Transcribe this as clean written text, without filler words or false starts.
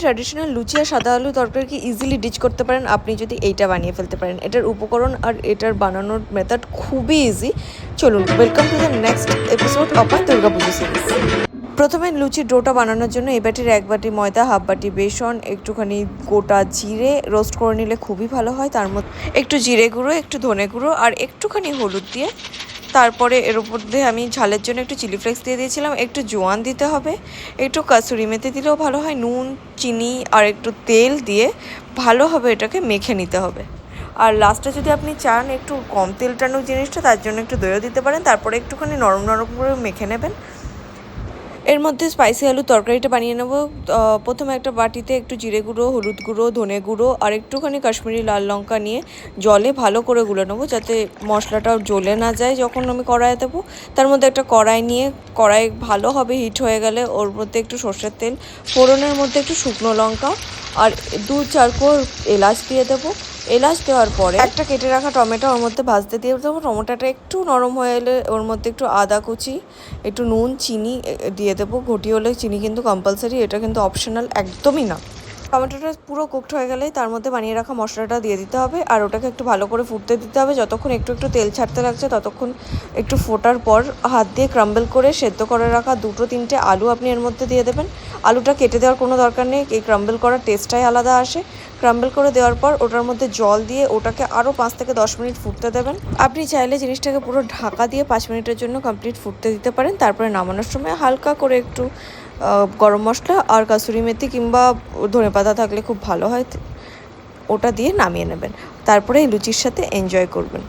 Traditional লুচি আর সাদা আলু তরকারিকে easily ditch করতে পারেন আপনি যদি এইটা বানিয়ে ফেলতে পারেন। এটার উপকরণ আর এটার বানানোর মেথড খুবই ইজি। চলুন, welcome to the next episode of my Durga Puja series. প্রথমে লুচির ডোটা বানানোর জন্য এই বাটির 1 বাটি ময়দা, হাফ বাটি বেসন, একটুখানি গোটা জিরে রোস্ট করে নিলে খুবই ভালো হয়। তার মধ্যে একটু জিরে গুঁড়ো, একটু ধনে গুঁড়ো আর একটুখানি হলুদ দিয়ে, তারপরে এর উপর দিয়ে আমি ঝালের জন্য একটু চিলি ফ্লেক্স দিয়ে দিয়েছিলাম। একটু জোয়ান দিতে হবে, একটু কাসুরি মেথি দিলেও ভালো হয়। নুন, চিনি আর একটু তেল দিয়ে ভালোভাবে এটাকে মেখে নিতে হবে। আর লাস্টে যদি আপনি চান একটু কম তেল টানুক জিনিসটা, তার জন্য একটু দইও দিতে পারেন। তারপরে একটুখানি নরম নরম করে মেখে নেবেন। এর মধ্যে স্পাইসি আলু তরকারিটা বানিয়ে নেব। প্রথমে একটা বাটিতে একটু জিরে গুঁড়ো, হলুদ গুঁড়ো, ধনে গুঁড়ো আর একটুখানি কাশ্মীরি লাল লঙ্কা নিয়ে জলে ভালো করে গুলে নেবো, যাতে মশলাটাও জ্বলে না যায় যখন আমি কড়াইয়ে দেবো। তার মধ্যে একটা কড়াই নিয়ে, কড়াই ভালোভাবে হিট হয়ে গেলে ওর মধ্যে একটু সর্ষের তেল, ফোড়নের মধ্যে একটু শুকনো লঙ্কা আর 2-4 কোয়া এলাচ দিয়ে দেবো। এলাচ দেওয়ার পরে একটা কেটে রাখা টমেটো ওর মধ্যে ভাজতে দিয়ে দেবো। টমেটোটা একটু নরম হয়ে এলে ওর মধ্যে একটু আদা কুচি, একটু নুন, চিনি দিয়ে দেবো। ঘটি হলে চিনি কিন্তু কম্পালসারি, এটা কিন্তু অপশনাল একদমই না। টমেটোটা পুরো কুকড হয়ে গেলেই তার মধ্যে বানিয়ে রাখা মশলাটা দিয়ে দিতে হবে আর ওটাকে একটু ভালো করে ফুটতে দিতে হবে। যতক্ষণ একটু একটু তেল ছাড়তে লাগছে ততক্ষণ একটু ফোটার পর হাত দিয়ে ক্রাম্বল করে সেদ্ধ করে রাখা 2-3টে আলু আপনি এর মধ্যে দিয়ে দেবেন। আলুটা কেটে দেওয়ার কোনো দরকার নেই, এই ক্রাম্বল করার টেস্টটাই আলাদা আসে। ক্রাম্বল করে দেওয়ার পর ওটার মধ্যে জল দিয়ে ওটাকে আরও 5 থেকে 10 মিনিট ফুটতে দেবেন। আপনি চাইলে জিনিসটাকে পুরো ঢাকা দিয়ে 5 মিনিটের জন্য কমপ্লিট ফুটতে দিতে পারেন। তারপরে নামানোর সময় হালকা করে একটু গরম মশলা আর কাসুরি মেথি কিংবা ধনেপাতা থাকলে খুব ভালো হয়, ওটা দিয়ে নামিয়ে নেবেন। তারপরে এই লুচির সাথে এনজয় করবেন।